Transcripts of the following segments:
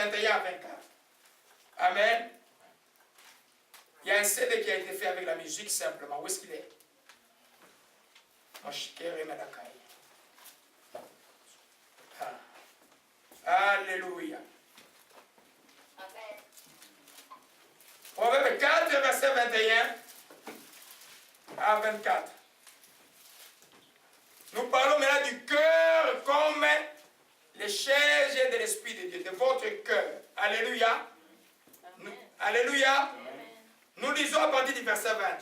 21 à 24. Amen. Il y a un CD qui a été fait avec la musique simplement. Où est-ce qu'il est? Alléluia. Proverbe 4, verset 21 à 24. Nous parlons maintenant du cœur comme les chaises de l'Esprit de Dieu, de votre cœur. Alléluia. Alléluia. Amen. Nous lisons à partir du verset 20.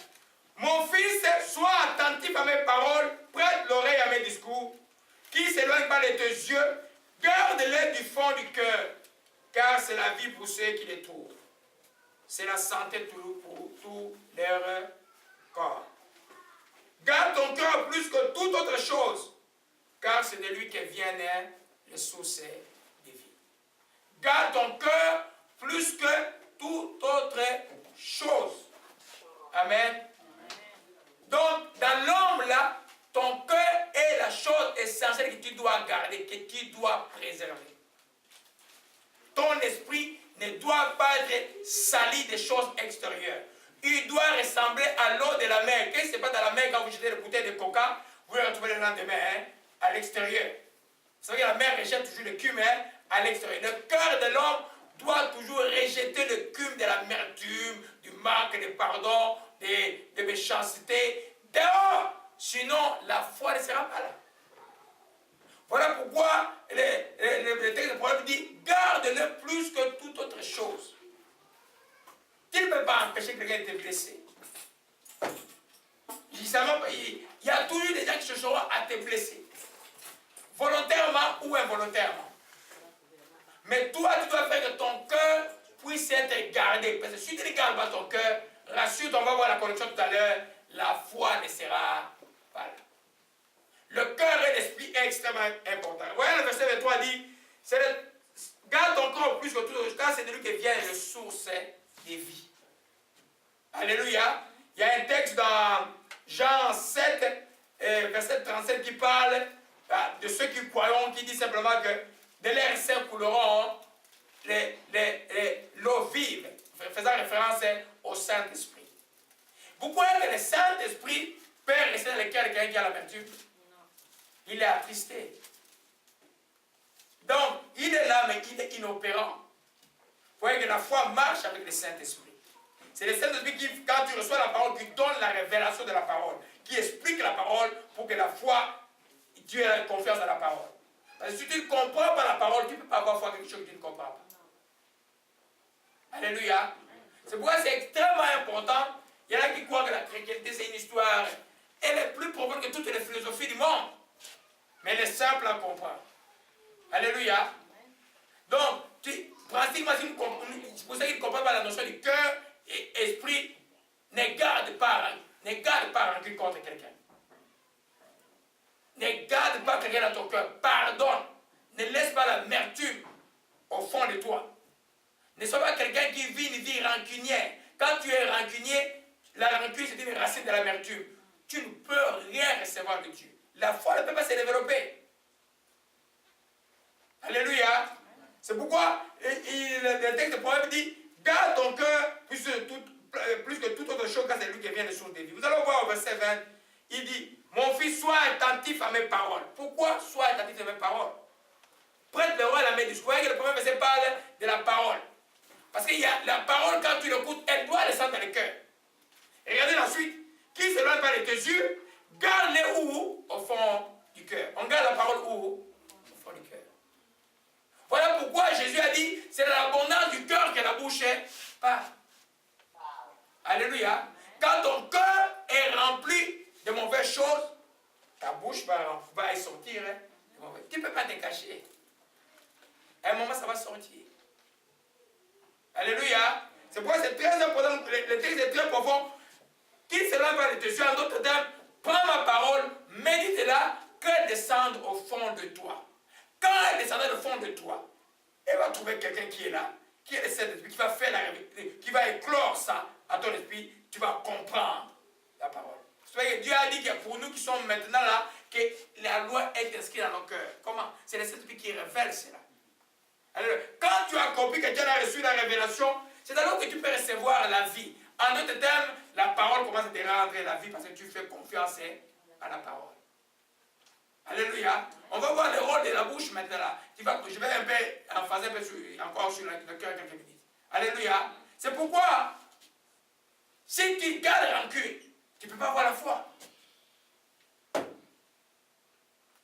Mon fils, sois attentif à mes paroles, prête l'oreille à mes discours, qui s'éloignent pas de tes yeux, garde-les du fond du cœur, car c'est la vie pour ceux qui les trouvent. C'est la santé pour tout leur corps. Garde ton cœur plus que toute autre chose, car c'est de lui que viennent les sources de vie. Garde ton cœur plus que toute autre chose. Amen. Donc, dans l'homme là, ton cœur est la chose essentielle que tu dois garder, que tu dois préserver. Ton esprit ne doit pas être sali des choses extérieures. Il doit ressembler à l'eau de la mer. Qu'est-ce qui se passe dans la mer quand vous jetez les bouteilles de coca, vous les retrouvez le lendemain à l'extérieur. Vous savez que la mer rejette toujours le cumin à l'extérieur. Le cœur de l'homme doit toujours rejeter le cume de l'amertume, du manque de pardon, de méchanceté dehors. Sinon, la foi ne sera pas là. Voilà pourquoi le texte de Proverbe dit garde-le plus que toute autre chose. Tu ne peux pas empêcher quelqu'un de te blesser. Il y a toujours des gens qui chercheront à te blesser. Volontairement ou involontairement. Mais toi, tu dois faire que ton cœur puisse être gardé. Parce que si tu ne gardes pas ton cœur, rassure-toi, on va voir la connexion tout à l'heure, la foi ne sera pas là. Le cœur et l'esprit est extrêmement important. Voyez, le verset 23 dit, garde ton cœur plus que tout autre, car c'est de lui que vient la source de vie. Alléluia. Il y a un texte dans Jean 7, verset 37 qui parle de ceux qui croyons, qui dit simplement que de l'air saint couleront l'eau vive, faisant référence au Saint-Esprit. Vous croyez que le Saint-Esprit peut rester dans le cœur de quelqu'un qui a l'amertume? Il est attristé. Donc, il est là, mais il est inopérant. Vous voyez que la foi marche avec le Saint-Esprit. C'est le Saint-Esprit qui, quand tu reçois la parole, qui donne la révélation de la parole, qui explique la parole pour que la foi, tu aies confiance dans la parole. Parce que si tu ne comprends pas la parole, tu ne peux pas avoir foi quelque chose que tu ne comprends pas. Alléluia. C'est pourquoi c'est extrêmement important. Il y en a qui croient que la chrétienté, c'est une histoire. Elle est plus profonde que toutes les philosophies du monde. Mais elle est simple à comprendre. Alléluia. Donc, pratiquement, c'est pour ça qu'ils ne comprennent pas la notion du cœur et esprit. Ne garde pas rancune contre quelqu'un. Ne garde pas quelqu'un dans ton cœur. Pardonne. Ne laisse pas l'amertume au fond de toi. Ne sois pas quelqu'un qui vit une vie rancunière. Quand tu es rancunier, la rancune c'est une racine de l'amertume. Tu ne peux rien recevoir de Dieu. La foi ne peut pas se développer. Alléluia. C'est pourquoi le texte de Proverbe dit garde ton cœur plus que toute autre chose, car c'est lui qui vient de source de vie. Vous allez voir au verset 20, il dit mon fils, sois attentif à mes paroles. Pourquoi sois attentif à mes paroles? Prête l'oreille à mes discours. Le premier verset parle de la parole. Parce que la parole, quand tu l'écoutes, elle doit descendre dans le cœur. Et regardez la suite. Qui se loin par les tes yeux, garde-les où? Au fond du cœur. On garde la parole où? Au fond du cœur. Voilà pourquoi Jésus a dit, c'est dans l'abondance du cœur que la bouche parle. Alléluia. Quand ton cœur est rempli de mauvaises choses, ta bouche va y sortir. Tu ne peux pas te cacher. À un moment, ça va sortir. Alléluia. C'est pourquoi c'est très important. Le texte est très profond. Qu'il se lève vers les yeux, en d'autres termes, prends ma parole, médite-la, qu'elle descende au fond de toi. Quand elle descendra au fond de toi, elle va trouver quelqu'un qui est là, qui est le Saint-Esprit, qui va faire la réalité, qui va éclore ça à ton esprit, tu vas comprendre la parole. C'est Dieu a dit que pour nous qui sommes maintenant là, que la loi est inscrite dans nos cœurs. Comment? C'est le Saint-Esprit qui révèle cela. Alléluia. Quand tu as compris que Dieu a reçu la révélation, c'est alors que tu peux recevoir la vie. En d'autres termes, la parole commence à te rendre la vie parce que tu fais confiance à la parole. Alléluia. On va voir le rôle de la bouche maintenant. Là. Je vais un peu emphaser encore sur le cœur quelques minutes. Alléluia. C'est pourquoi, si tu gardes rancune, tu ne peux pas avoir la foi.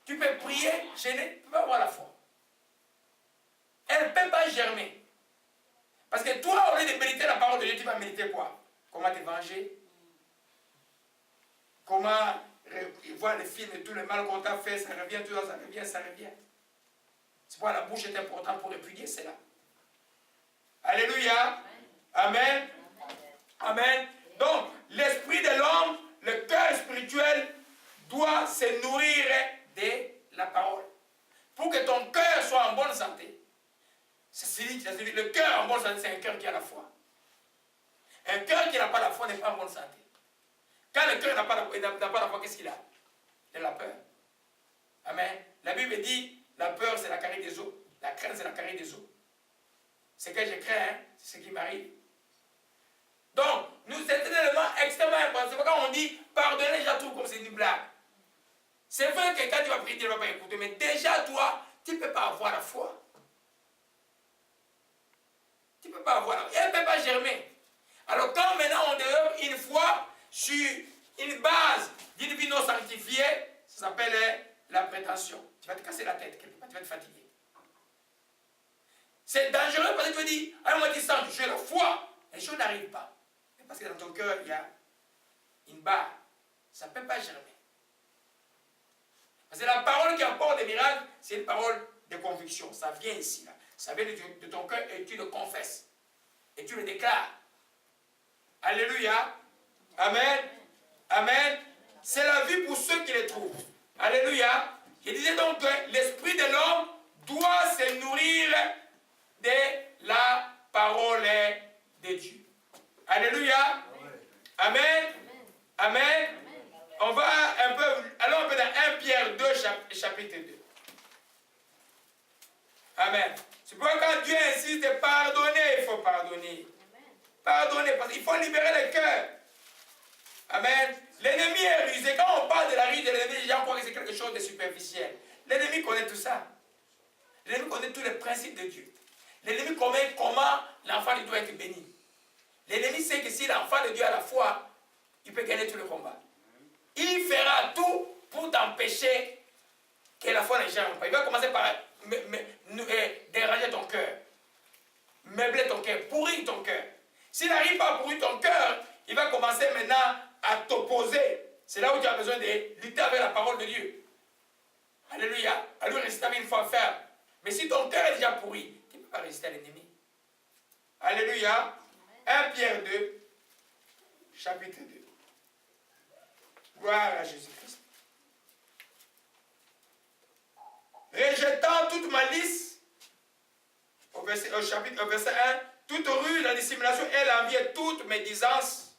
Tu peux prier, gêner, tu ne peux pas avoir la foi. Elle ne peut pas germer. Parce que toi, au lieu de méditer la parole de Dieu, tu vas méditer quoi? Comment te venger? Comment voir les films et tout le mal qu'on t'a fait, ça revient, tout ça revient, ça revient. C'est pourquoi la bouche est importante pour répudier cela. Alléluia. Amen. Amen. Donc, l'esprit de l'homme, le cœur spirituel, doit se nourrir de la parole. Pour que ton cœur soit en bonne santé. Le cœur en bonne santé, c'est un cœur qui a la foi. Un cœur qui n'a pas la foi n'est pas en bonne santé. Quand le cœur n'a pas la foi, qu'est-ce qu'il a? Il a la peur. Amen. La Bible dit, la peur c'est la carie des os. La crainte c'est la carie des os. C'est que je crains, hein, c'est ce qui m'arrive. Donc, c'est un élément extrêmement important. C'est pourquoi on dit, pardonner, déjà trouve comme c'est une blague. C'est vrai que quand tu vas prier, tu ne vas pas écouter, mais déjà toi, tu ne peux pas avoir la foi. Tu ne peux pas avoir la foi. Elle ne peut pas germer. Alors quand maintenant on développe une foi sur une base d'une vie non sanctifiée, ça s'appelle la prétention. Tu vas te casser la tête quelque part, tu vas te fatiguer. C'est dangereux parce que tu te dis, à un moment tu sens, j'ai la foi, les choses n'arrivent pas. Mais parce que dans ton cœur, il y a une barre. Ça ne peut pas germer. Parce que la parole qui apporte des miracles, c'est une parole de conviction. Ça vient ici, là. Ça vient de ton cœur et tu le confesses. Et tu le déclares. Alléluia. Amen. Amen. C'est la vie pour ceux qui les trouvent. Alléluia. Je disais donc que l'esprit de l'homme doit se nourrir de la parole de Dieu. Alléluia. Amen. Amen. On va un peu, allons un peu dans 1 Pierre 2, chapitre 2. Amen. C'est pourquoi quand Dieu insiste de pardonner, il faut pardonner. Pardonner, parce qu'il faut libérer le cœur. Amen. L'ennemi est rusé. Quand on parle de la ruse de l'ennemi, les gens croient que c'est quelque chose de superficiel. L'ennemi connaît tout ça. L'ennemi connaît tous les principes de Dieu. L'ennemi connaît comment l'enfant de Dieu doit être béni. L'ennemi sait que si l'enfant de Dieu a la foi, il peut gagner tout le combat. Il fera tout pour t'empêcher que la foi ne germe pas. Il va commencer par déranger ton cœur, meubler ton cœur, pourrir ton cœur. S'il n'arrive pas à pourrir ton cœur, il va commencer maintenant à t'opposer. C'est là où tu as besoin de lutter avec la parole de Dieu. Alléluia. À lui résister avec une foi ferme. Mais si ton cœur est déjà pourri, tu ne peux pas résister à l'ennemi. Alléluia. 1 Pierre 2, chapitre 2. Gloire à Jésus-Christ. Rejetant toute malice, au chapitre 1, toute ruse, la dissimulation et l'envie et toute médisance,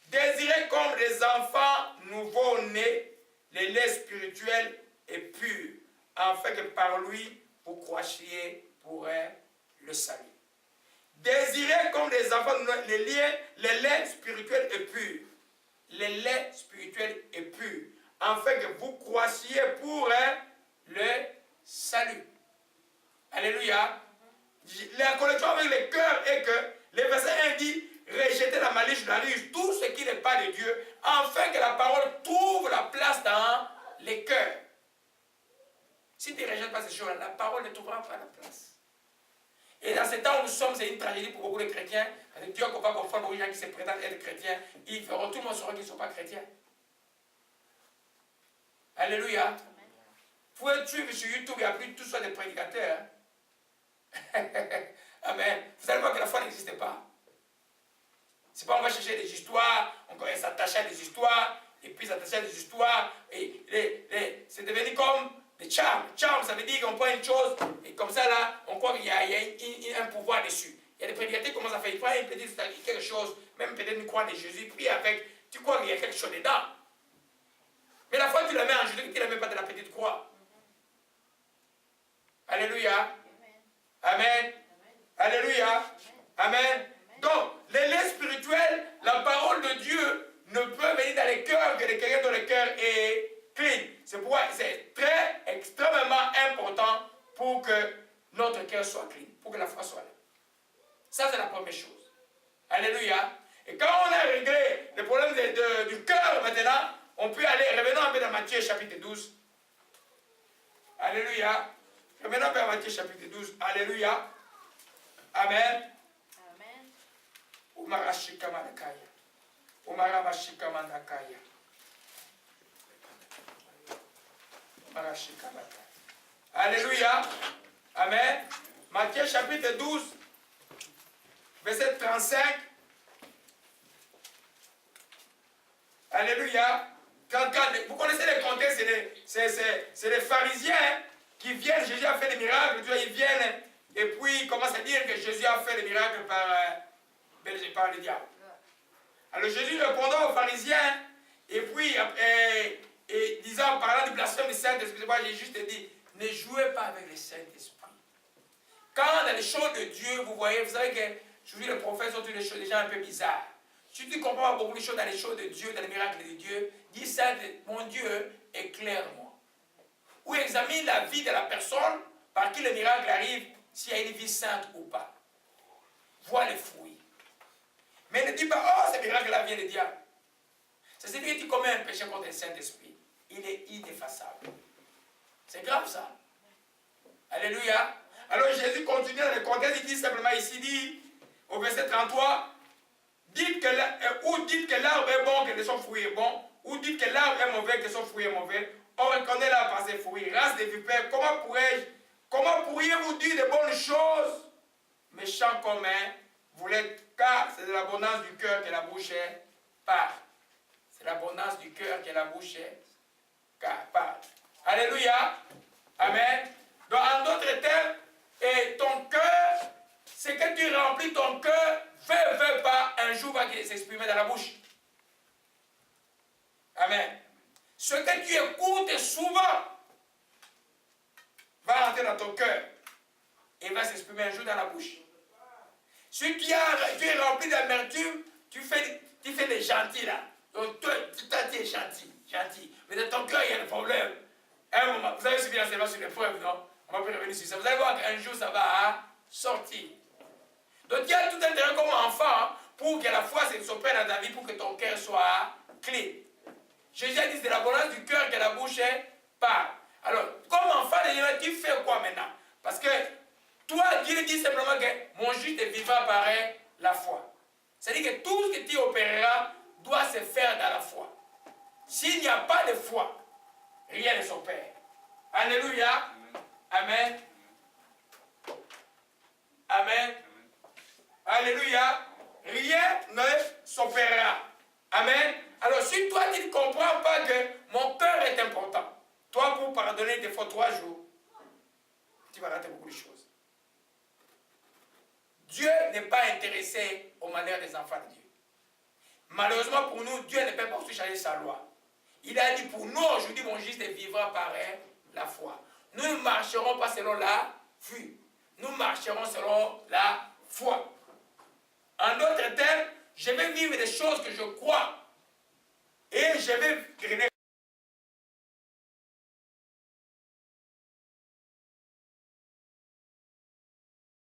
désirez comme des enfants nouveau-nés, les laits spirituels et purs, afin que par lui vous croissiez pour le salut. Désirez comme des enfants les laits spirituels et purs. Les laits spirituels et purs, afin que vous croissiez pour le salut. Alléluia. La connexion avec le cœur est que le verset 1 dit, rejetez la malice, la ruse, tout ce qui n'est pas de Dieu, afin que la parole trouve la place dans les cœurs. Si tu ne rejettes pas ces choses-là, la parole ne trouvera pas la place. Et dans ce temps où nous sommes, c'est une tragédie pour beaucoup de chrétiens. Parce que Dieu va confondre beaucoup de gens qui se prétendent être chrétiens. Ils feront tout le monde saura qu'ils ne sont pas chrétiens. Alléluia. Vous pouvez suivre sur YouTube, il n'y a plus tout ça des prédicateurs. Amen. Vous allez voir que la foi n'existe pas. C'est pas on va chercher des histoires, on va s'attacher à des histoires, et puis s'attacher à des histoires, et c'est devenu comme des charmes. Charme, ça veut dire qu'on prend une chose, et comme ça là, on croit qu'il y a un pouvoir dessus. Il y a des prédicateurs qui commencent à faire, ils prennent quelque chose, même peut-être une croix de Jésus, puis avec, tu crois qu'il y a quelque chose dedans. Mais la foi, tu la mets en Jésus, tu ne la mets pas de la petite croix. Alléluia. cœur que de quelqu'un dont le cœur est clean. C'est pourquoi c'est très extrêmement important pour que notre cœur soit clean, pour que la foi soit là. Ça, c'est la première chose. Alléluia. Et quand on a réglé le problème du cœur maintenant, on peut aller, revenons un peu dans Matthieu chapitre 12. Alléluia. Revenons un peu à Matthieu chapitre 12. Alléluia. Amen. Amen. Umarashikamanakaya. Umaramashikamanakaya. Umarashikamanakaya. Alléluia. Amen. Matthieu chapitre 12, verset 35. Alléluia. Vous connaissez les contextes, c'est les pharisiens qui viennent, Jésus a fait des miracles, ils viennent et puis ils commencent à dire que Jésus a fait des miracles par le diable. Alors Jésus répondant aux pharisiens, et puis disant, parlant du blasphème du Saint-Esprit, j'ai juste dit, ne jouez pas avec le Saint-Esprit. Quand dans les choses de Dieu, vous voyez, vous savez que aujourd'hui les prophètes sont tous des choses, des gens un peu bizarres. Si tu ne comprends pas beaucoup de choses dans les choses de Dieu, dans les miracles de Dieu, dis ça, mon Dieu, éclaire-moi. Ou examine la vie de la personne par qui le miracle arrive, s'il y a une vie sainte ou pas. Vois les fruits. Mais ne dis pas, oh, ce miracle-là vient du diable. Ça signifie que tu commets un péché contre le Saint-Esprit. Il est ineffaçable. C'est grave ça. Alléluia. Alors Jésus continue dans le contexte, il dit simplement ici, dit, au verset 33, dites que l'arbre est bon, que son fruit est bon, ou dites que l'arbre est mauvais, que son fruit est mauvais. On reconnaît l'arbre par ses fruits. Race de vipères, comment pourriez-vous dire de bonnes choses, méchants comme vous l'êtes, car c'est de l'abondance du cœur que la bouche parle. C'est l'abondance du cœur que la bouche parle. Alléluia. Amen. Donc, en d'autres termes, et ton cœur, ce que tu remplis ton cœur, veut pas, un jour va s'exprimer dans la bouche. Amen. Ce que tu écoutes souvent va rentrer dans ton cœur et va s'exprimer un jour dans la bouche. Si tu es rempli d'amertume, tu fais des gentils là. Donc toi, tu es gentil. Mais dans ton cœur, il y a un problème. À un moment, vous avez suivi l'enseignement sur l'épreuve, non? On va plus revenir sur ça. Vous allez voir qu'un jour, ça va sortir. Donc il y a tout intérêt comme enfant pour que la foi s'opère dans ta vie, pour que ton cœur soit clean. Jésus a dit, c'est l'abondance du cœur que la bouche parle. Alors, comme enfant de Dieu, tu fais quoi maintenant? Parce que toi, Dieu dit simplement que mon juste vivra par la foi. C'est-à-dire que tout ce que tu opéreras doit se faire dans la foi. S'il n'y a pas de foi, rien ne s'opère. Alléluia. Amen. Amen. Alléluia. Rien ne s'opérera. Amen. Alors si toi tu ne comprends pas que mon cœur est important, toi pour pardonner des fois 3 jours, tu vas rater beaucoup de choses. Dieu n'est pas intéressé au malheur des enfants de Dieu. Malheureusement pour nous, Dieu ne peut pas aussi changer sa loi. Il a dit pour nous aujourd'hui, mon juste vivra par la foi. Nous ne marcherons pas selon la vue. Nous marcherons selon la foi. En d'autres termes, je vais vivre des choses que je crois. Et je vais